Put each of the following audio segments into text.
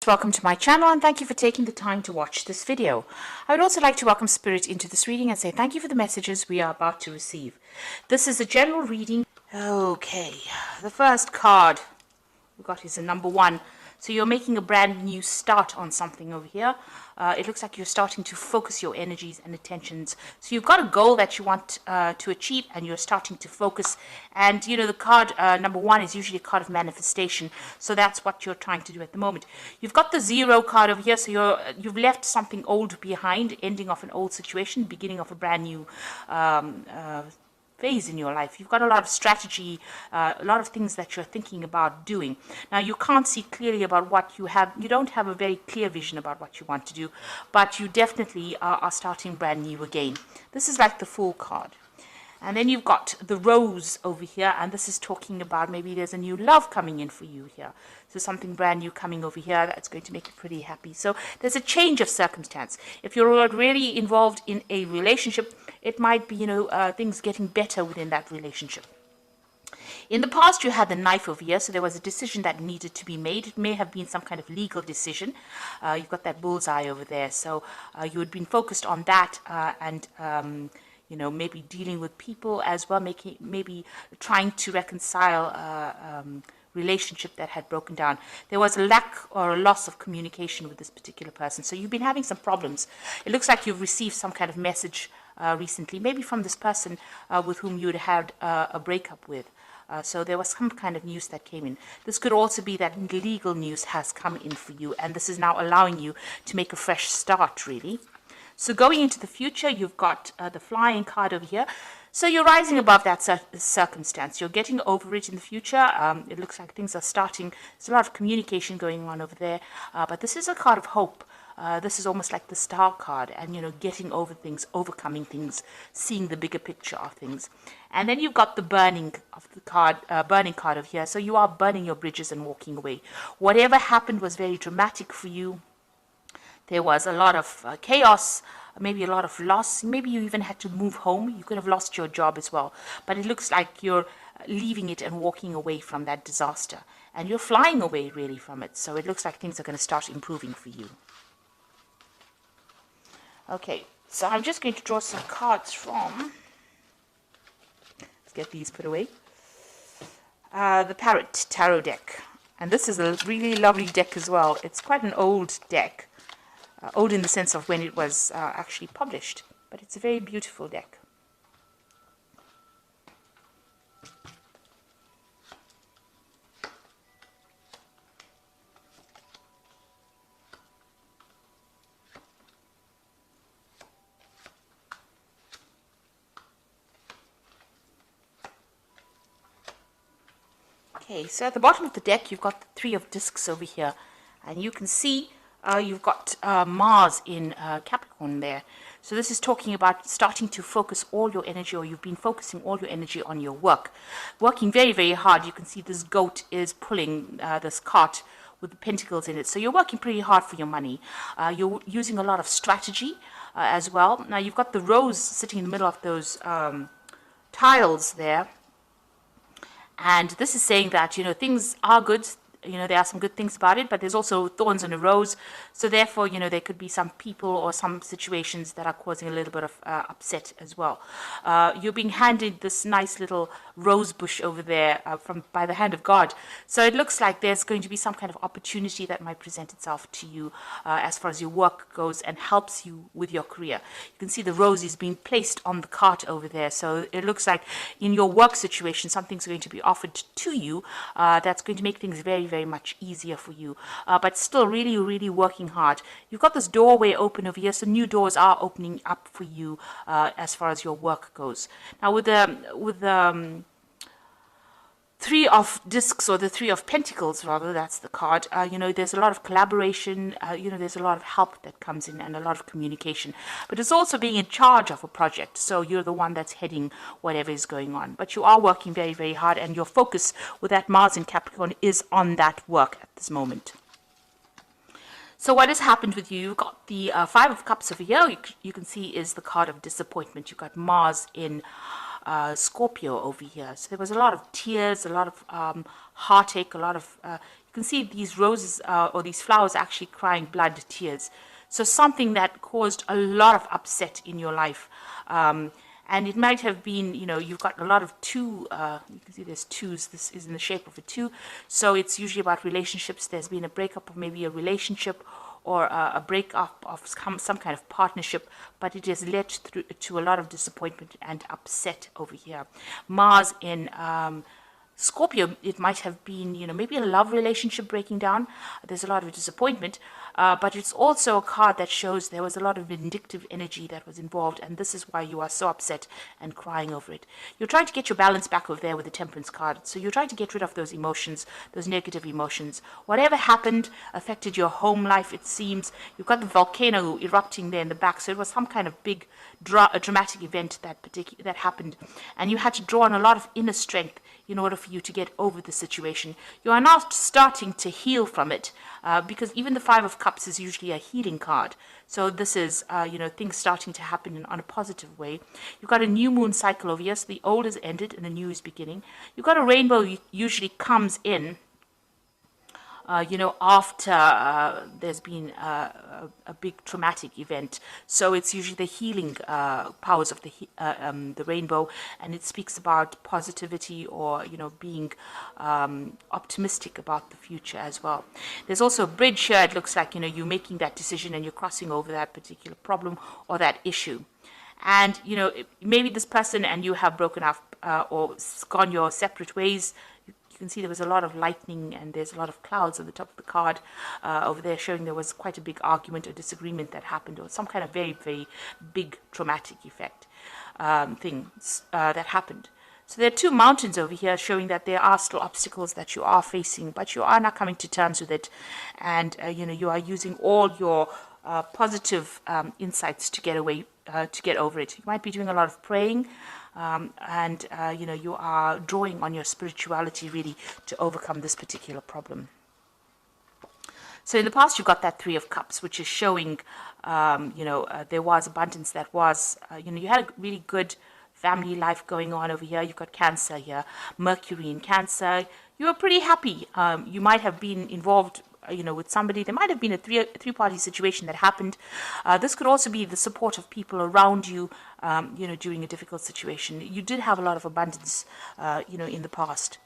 Welcome to my channel and thank you for taking the time to watch this video. I would also like to welcome Spirit into this reading and say thank you for the messages we are about to receive. This is a general reading. Okay, the first card we got is a number 1. So you're making a brand new start on something over here. It looks like you're starting to focus your energies and attentions. So you've got a goal that you want to achieve and you're starting to focus. And you know, the card number 1 is usually a card of manifestation. So that's what you're trying to do at the moment. You've got the 0 card over here. So you've left something old behind, ending off an old situation, beginning of a brand new phase in your life. You've got a lot of strategy, a lot of things that you're thinking about doing. Now you can't see clearly about what you have. You don't have a very clear vision about what you want to do, but you definitely are starting brand new again. This is like the Fool card. And then you've got the Rose over here, and this is talking about maybe there's a new love coming in for you here. So something brand new coming over here that's going to make you pretty happy. So there's a change of circumstance. If you're already involved in a relationship, it might be, things getting better within that relationship. In the past, you had the Knife over here, so there was a decision that needed to be made. It may have been some kind of legal decision. You've got that bullseye over there, so you had been focused on that and maybe dealing with people as well, maybe trying to reconcile relationship that had broken down. There was a lack or a loss of communication with this particular person. So you've been having some problems. It looks like you've received some kind of message recently, maybe from this person with whom you'd had a breakup with. So there was some kind of news that came in. This could also be that legal news has come in for you, and this is now allowing you to make a fresh start, really. So going into the future, you've got the Flying card over here. So you're rising above that circumstance. You're getting over it in the future. It looks like things are starting. There's a lot of communication going on over there. But this is a card of hope. This is almost like the Star card, and getting over things, overcoming things, seeing the bigger picture of things. And then you've got the burning card over here. So you are burning your bridges and walking away. Whatever happened was very dramatic for you. There was a lot of chaos, maybe a lot of loss. Maybe you even had to move home. You could have lost your job as well. But it looks like you're leaving it and walking away from that disaster. And you're flying away, really, from it. So it looks like things are going to start improving for you. Okay, so I'm just going to draw some cards from... Let's get these put away. The Parrot Tarot deck. And this is a really lovely deck as well. It's quite an old deck. Old in the sense of when it was actually published, but it's a very beautiful deck. Okay, so at the bottom of the deck, you've got the 3 of Discs over here, and you can see you've got Mars in Capricorn there. So this is talking about starting to focus all your energy, or you've been focusing all your energy on your work. Working very, very hard. You can see this goat is pulling this cart with the pentacles in it. So you're working pretty hard for your money. You're using a lot of strategy as well. Now you've got the Rose sitting in the middle of those tiles there. And this is saying that, things are good. There are some good things about it, but there's also thorns in a rose. So therefore, there could be some people or some situations that are causing a little bit of upset as well. You're being handed this nice little rose bush over there by the hand of God. So it looks like there's going to be some kind of opportunity that might present itself to you as far as your work goes and helps you with your career. You can see the rose is being placed on the cart over there. So it looks like in your work situation, something's going to be offered to you that's going to make things very, very much easier for you, but still really, really working hard. You've got this doorway open over here, so new doors are opening up for you as far as your work goes. Now with the 3 of Discs, or the 3 of Pentacles rather, that's the card, there's a lot of collaboration, there's a lot of help that comes in and a lot of communication, but it's also being in charge of a project. So you're the one that's heading whatever is going on, but you are working very, very hard, and your focus with that Mars in Capricorn is on that work at this moment. So what has happened with you? You've got the 5 of Cups over here. You can see is the card of disappointment. You've got Mars in Scorpio over here. So there was a lot of tears, a lot of heartache, a lot of you can see these roses or these flowers actually crying blood tears. So something that caused a lot of upset in your life. And it might have been, you've got a lot of two, you can see there's twos, this is in the shape of a two. So it's usually about relationships. There's been a breakup of maybe a relationship or a breakup of some kind of partnership, but it has led to a lot of disappointment and upset over here. Mars in Scorpio, it might have been, maybe a love relationship breaking down. There's a lot of disappointment, but it's also a card that shows there was a lot of vindictive energy that was involved, and this is why you are so upset and crying over it. You're trying to get your balance back over there with the Temperance card, so you're trying to get rid of those emotions, those negative emotions. Whatever happened affected your home life, it seems. You've got the volcano erupting there in the back, so it was some kind of big dramatic event that happened, and you had to draw on a lot of inner strength in order for you to get over the situation. You are now starting to heal from it, because even the Five of Cups is usually a healing card. So this is, things starting to happen on a positive way. You've got a new moon cycle over here, so the old is ended and the new is beginning. You've got a rainbow usually comes in after there's been a big traumatic event. So it's usually the healing powers of the rainbow, and it speaks about positivity or, being optimistic about the future as well. There's also a bridge here. It looks like, you're making that decision and you're crossing over that particular problem or that issue. And, maybe this person and you have broken up or gone your separate ways. You can see there was a lot of lightning and there's a lot of clouds at the top of the card over there, showing there was quite a big argument or disagreement that happened, or some kind of very, very big traumatic effect things that happened. So there are two mountains over here showing that there are still obstacles that you are facing, but you are now coming to terms with it. And, you are using all your positive insights to get over it. You might be doing a lot of praying. You are drawing on your spirituality really to overcome this particular problem. So in the past, you've got that Three of Cups, which is showing, there was abundance that was, you had a really good family life going on over here. You've got Cancer here, Mercury in Cancer. You were pretty happy. You might have been involved with somebody. There might have been a three-party situation that happened. This could also be the support of people around you, during a difficult situation. You did have a lot of abundance, in the past.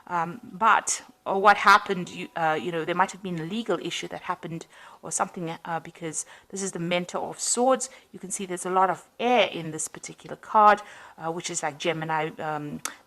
But what happened, there might have been a legal issue that happened or something, because this is the Mentor of Swords. You can see there's a lot of air in this particular card, which is like Gemini,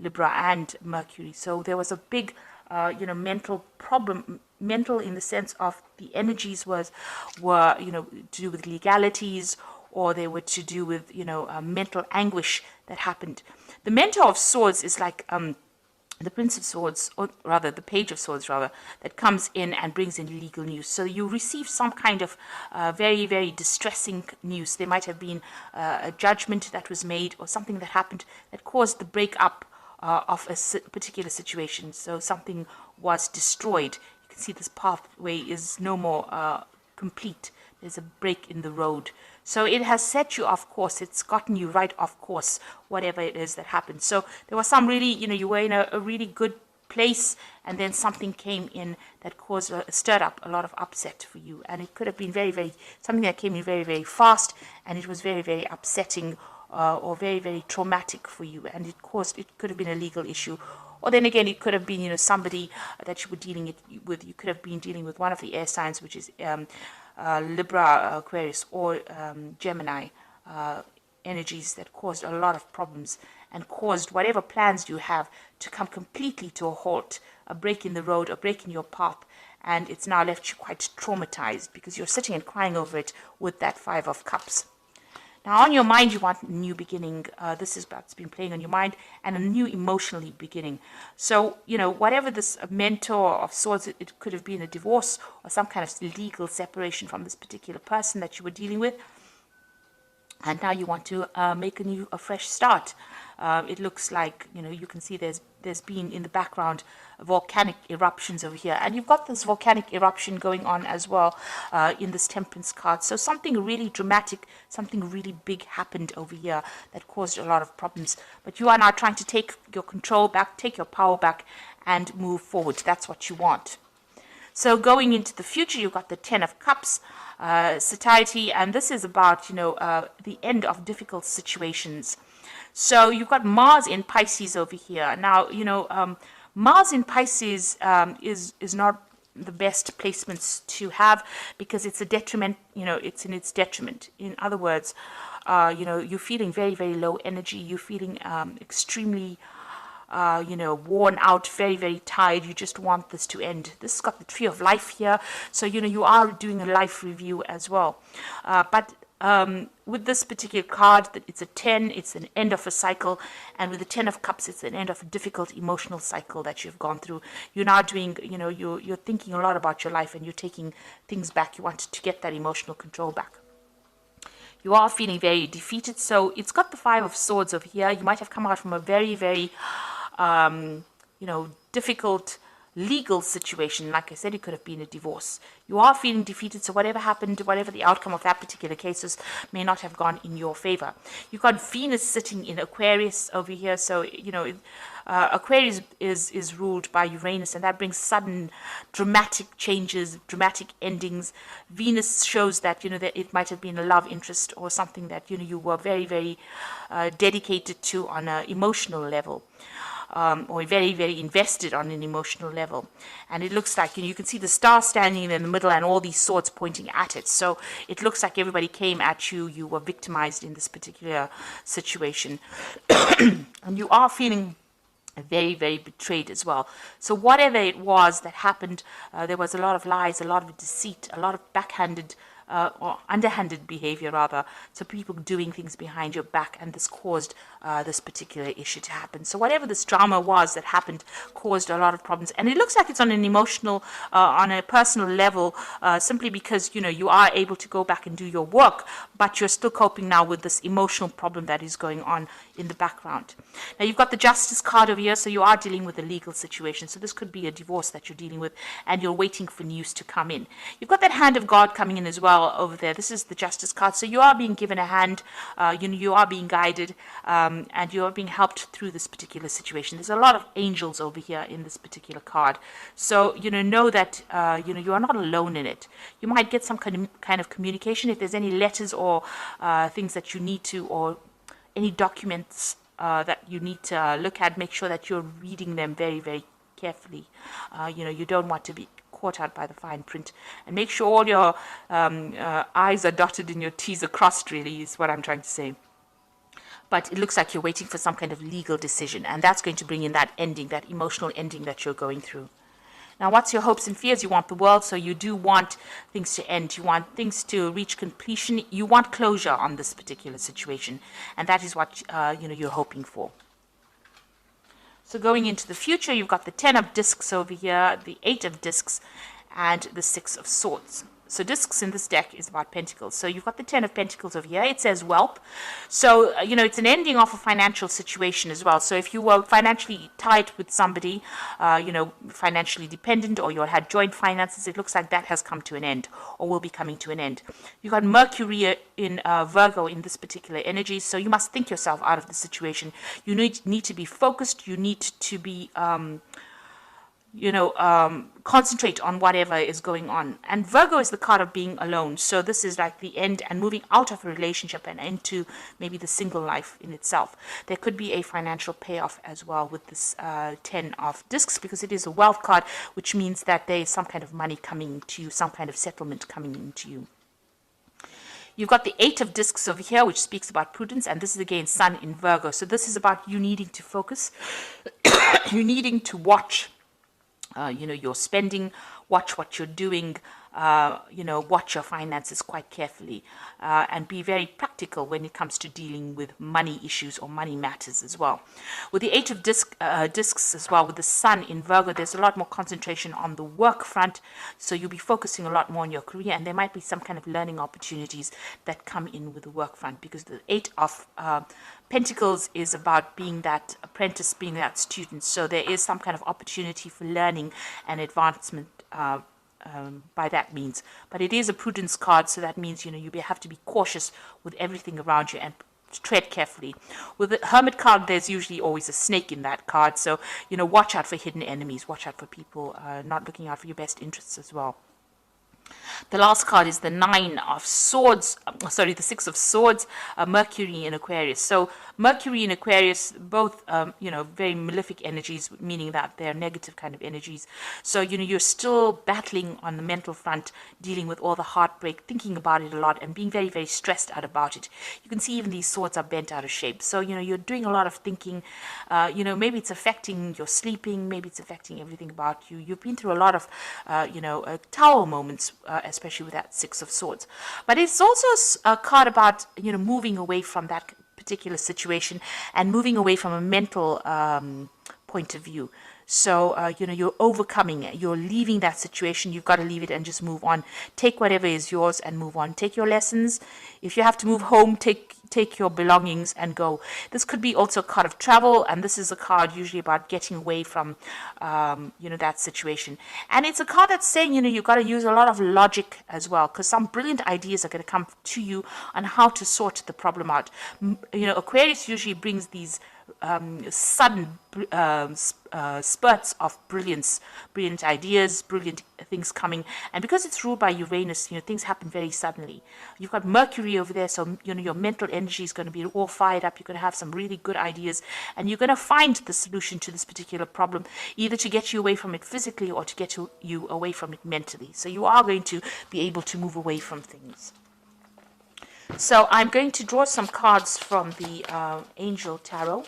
Libra, and Mercury. So there was a big mental problem, mental in the sense of the energies were to do with legalities, or they were to do with mental anguish that happened. The Mentor of Swords is like the Prince of Swords, or rather the Page of Swords, that comes in and brings in legal news. So you receive some kind of very, very distressing news. There might have been a judgment that was made or something that happened that caused the breakup of a particular situation. So something was destroyed. You can see this pathway is no more complete. There's a break in the road. So it has set you off course. It's gotten you right off course, whatever it is that happened. So there was some really, you were in a really good place, and then something came in that stirred up a lot of upset for you. And it could have been something that came in very, very fast, and it was very, very upsetting or very, very traumatic for you. And it could have been a legal issue. Or then again, it could have been, somebody that you were dealing with. You could have been dealing with one of the air signs, which is Libra, Aquarius, or Gemini energies that caused a lot of problems and caused whatever plans you have to come completely to a halt, a break in the road, a break in your path, and it's now left you quite traumatized because you're sitting and crying over it with that Five of Cups. Now, on your mind, you want a new beginning. This is what's been playing on your mind, and a new emotionally beginning. So, whatever this Mentor of Swords, it could have been a divorce or some kind of legal separation from this particular person that you were dealing with. And now you want to make a fresh start. It looks like, you can see there's been in the background volcanic eruptions over here. And you've got this volcanic eruption going on as well in this Temperance card. So something really dramatic, something really big happened over here that caused a lot of problems. But you are now trying to take your control back, take your power back, and move forward. That's what you want. So going into the future, you've got the Ten of Cups, satiety, and this is about, the end of difficult situations. So you've got Mars in Pisces over here. Now, Mars in Pisces is not the best placements to have, because it's a detriment, it's in its detriment. In other words, you're feeling very, very low energy. You're feeling extremely worn out, very, very tired. You just want this to end. This has got the Tree of Life here. So, you are doing a life review as well. But with this particular card, it's a 10, it's an end of a cycle. And with the 10 of Cups, it's an end of a difficult emotional cycle that you've gone through. You're now doing, you're thinking a lot about your life, and you're taking things back. You want to get that emotional control back. You are feeling very defeated. So it's got the Five of Swords over here. You might have come out from a very, very difficult legal situation. Like I said, it could have been a divorce. You are feeling defeated, so whatever happened, whatever the outcome of that particular case may not have gone in your favor. You've got Venus sitting in Aquarius over here, so Aquarius is ruled by Uranus, and that brings sudden dramatic changes, dramatic endings. Venus shows that that it might have been a love interest or something that you were very, very dedicated to on an emotional level. Or very, very invested on an emotional level. And it looks like, you can see the star standing in the middle and all these swords pointing at it. So it looks like everybody came at you. You were victimized in this particular situation. And you are feeling very, very betrayed as well. So whatever it was that happened, there was a lot of lies, a lot of deceit, a lot of backhanded or underhanded behavior rather, so people doing things behind your back, and this caused this particular issue to happen. So whatever this drama was that happened caused a lot of problems, and it looks like it's on an emotional, on a personal level, simply because you are able to go back and do your work, but you're still coping now with this emotional problem that is going on in the background. Now you've got the Justice card over here, so you are dealing with a legal situation. So this could be a divorce that you're dealing with, and you're waiting for news to come in. You've got that Hand of God coming in as well over there. This is the Justice card. So you are being given a hand, you are being guided, and you are being helped through this particular situation. There's a lot of angels over here in this particular card. So, know that, you are not alone in it. You might get some kind of communication if there's any letters or things that you need to, or any documents that you need to look at. Make sure that you're reading them very, very carefully. You don't want to be caught out by the fine print, and make sure all your I's are dotted and your T's are crossed, really, is what I'm trying to say. But it looks like you're waiting for some kind of legal decision, and that's going to bring in that ending, that emotional ending that you're going through. Now, what's your hopes and fears? You want the world, so you do want things to end. You want things to reach completion. You want closure on this particular situation, and that is what you're hoping for. So going into the future, you've got the 10 of discs over here, the 8 of discs, and the 6 of swords. So discs in this deck is about pentacles. So you've got the 10 of pentacles over here. It says whelp. So, it's an ending of a financial situation as well. So if you were financially tied with somebody, financially dependent, or you had joint finances, it looks like that has come to an end, or will be coming to an end. You've got Mercury in Virgo in this particular energy. So you must think yourself out of the situation. You need to be focused. You need to be concentrate on whatever is going on. And Virgo is the card of being alone. So this is like the end and moving out of a relationship and into maybe the single life in itself. There could be a financial payoff as well with this 10 of discs, because it is a wealth card, which means that there is some kind of money coming to you, some kind of settlement coming into you. You've got the 8 of discs over here, which speaks about prudence, and this is again Sun in Virgo. So this is about you needing to focus, you needing to watch your spending, watch what you're doing, watch your finances quite carefully, and be very practical when it comes to dealing with money issues or money matters as well. With the 8 of discs as well, with the Sun in Virgo, there's a lot more concentration on the work front, so you'll be focusing a lot more on your career, and there might be some kind of learning opportunities that come in with the work front, because the 8 of Pentacles is about being that apprentice, being that student. So there is some kind of opportunity for learning and advancement by that means. But it is a prudence card, so that means you have to be cautious with everything around you and tread carefully. With the Hermit card, there's usually always a snake in that card. So, watch out for hidden enemies. Watch out for people not looking out for your best interests as well. The last card is the Nine of Swords, the Six of Swords, Mercury in Aquarius. So Mercury in Aquarius, both, very malefic energies, meaning that they're negative kind of energies. So, you're still battling on the mental front, dealing with all the heartbreak, thinking about it a lot, and being very, very stressed out about it. You can see even these swords are bent out of shape. So, you're doing a lot of thinking. Maybe it's affecting your sleeping. Maybe it's affecting everything about you. You've been through a lot of, tower moments, especially with that Six of Swords. But it's also a card about, moving away from that particular situation and moving away from a mental point of view. So, you're overcoming it. You're leaving that situation. You've got to leave it and just move on. Take whatever is yours and move on. Take your lessons. If you have to move home, take your belongings and go. This could be also a card of travel, and this is a card usually about getting away from, that situation. And it's a card that's saying, you've got to use a lot of logic as well, because some brilliant ideas are going to come to you on how to sort the problem out. Aquarius usually brings these sudden spurts of brilliant ideas, brilliant things coming. And because it's ruled by Uranus, things happen very suddenly. You've got Mercury over there, so your mental energy is going to be all fired up. You're going to have some really good ideas, and you're going to find the solution to this particular problem, either to get you away from it physically or to get you away from it mentally. So you are going to be able to move away from things. So I'm going to draw some cards from the Angel Tarot.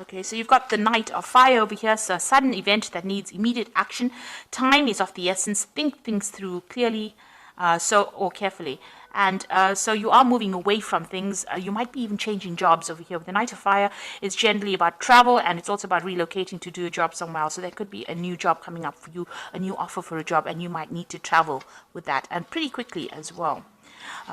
Okay, so you've got the Knight of Fire over here, so a sudden event that needs immediate action. Time is of the essence. Think things through clearly or carefully. And so you are moving away from things. You might be even changing jobs over here. With the Knight of Fire, it's generally about travel, and it's also about relocating to do a job somewhere else. So there could be a new job coming up for you, a new offer for a job, and you might need to travel with that, and pretty quickly as well.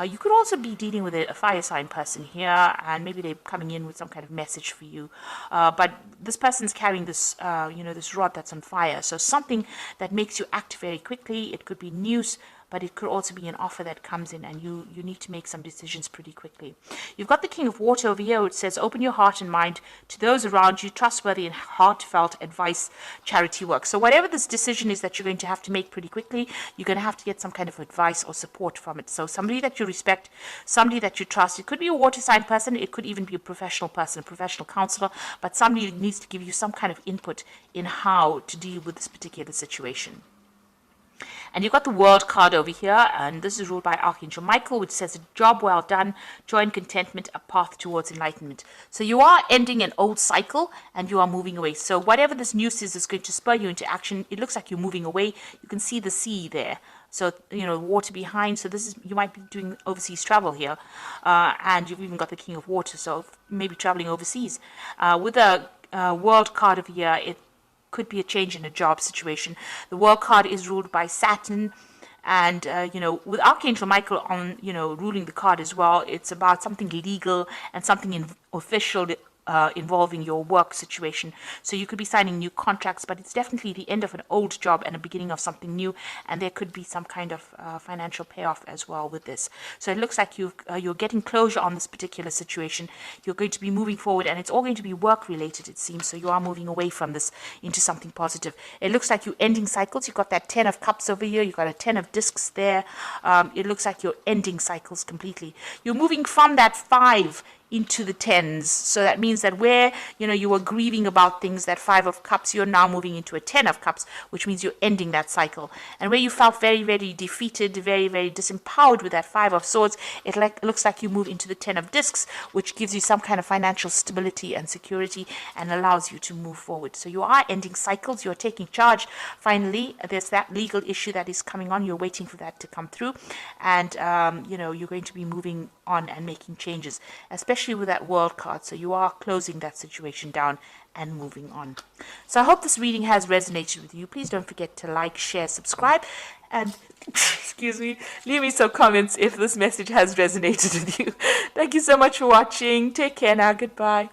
You could also be dealing with a fire sign person here, and maybe they're coming in with some kind of message for you. But this person's carrying this, this rod that's on fire. So something that makes you act very quickly. It could be news, but it could also be an offer that comes in, and you need to make some decisions pretty quickly. You've got the King of Water over here, which says, open your heart and mind to those around you, trustworthy and heartfelt advice, charity work. So whatever this decision is that you're going to have to make pretty quickly, you're going to have to get some kind of advice or support from it. So somebody that you respect, somebody that you trust. It could be a water sign person, it could even be a professional person, a professional counselor, but somebody needs to give you some kind of input in how to deal with this particular situation. And you've got the World card over here, and this is ruled by Archangel Michael, which says, a job well done, joy and contentment, a path towards enlightenment. So you are ending an old cycle, and you are moving away. So whatever this news is going to spur you into action. It looks like you're moving away. You can see the sea there. So, water behind. So you might be doing overseas travel here. And you've even got the King of Water, so maybe traveling overseas. With the World card over here, it could be a change in a job situation. The World card is ruled by Saturn, and with Archangel Michael on ruling the card as well, it's about something legal and something official involving your work situation. So you could be signing new contracts, but it's definitely the end of an old job and a beginning of something new, and there could be some kind of financial payoff as well with this. So it looks like you're getting closure on this particular situation. You're going to be moving forward, and it's all going to be work related, it seems. So you are moving away from this into something positive. It looks like you're ending cycles. You've got that 10 of Cups over here. You've got a 10 of Discs there. It looks like you're ending cycles completely. You're moving from that 5 into the 10s. So that means that where, you were grieving about things, that 5 of Cups, you're now moving into a 10 of Cups, which means you're ending that cycle. And where you felt very, very defeated, very, very disempowered with that 5 of Swords, it looks like you move into the 10 of Discs, which gives you some kind of financial stability and security and allows you to move forward. So you are ending cycles. You're taking charge. Finally, there's that legal issue that is coming on. You're waiting for that to come through. And, you're going to be moving on and making changes, especially with that World card. So you are closing that situation down and moving on. So I hope this reading has resonated with you. Please don't forget to like, share, subscribe, and excuse me, leave me some comments if this message has resonated with you. Thank you so much for watching. Take care now. Goodbye.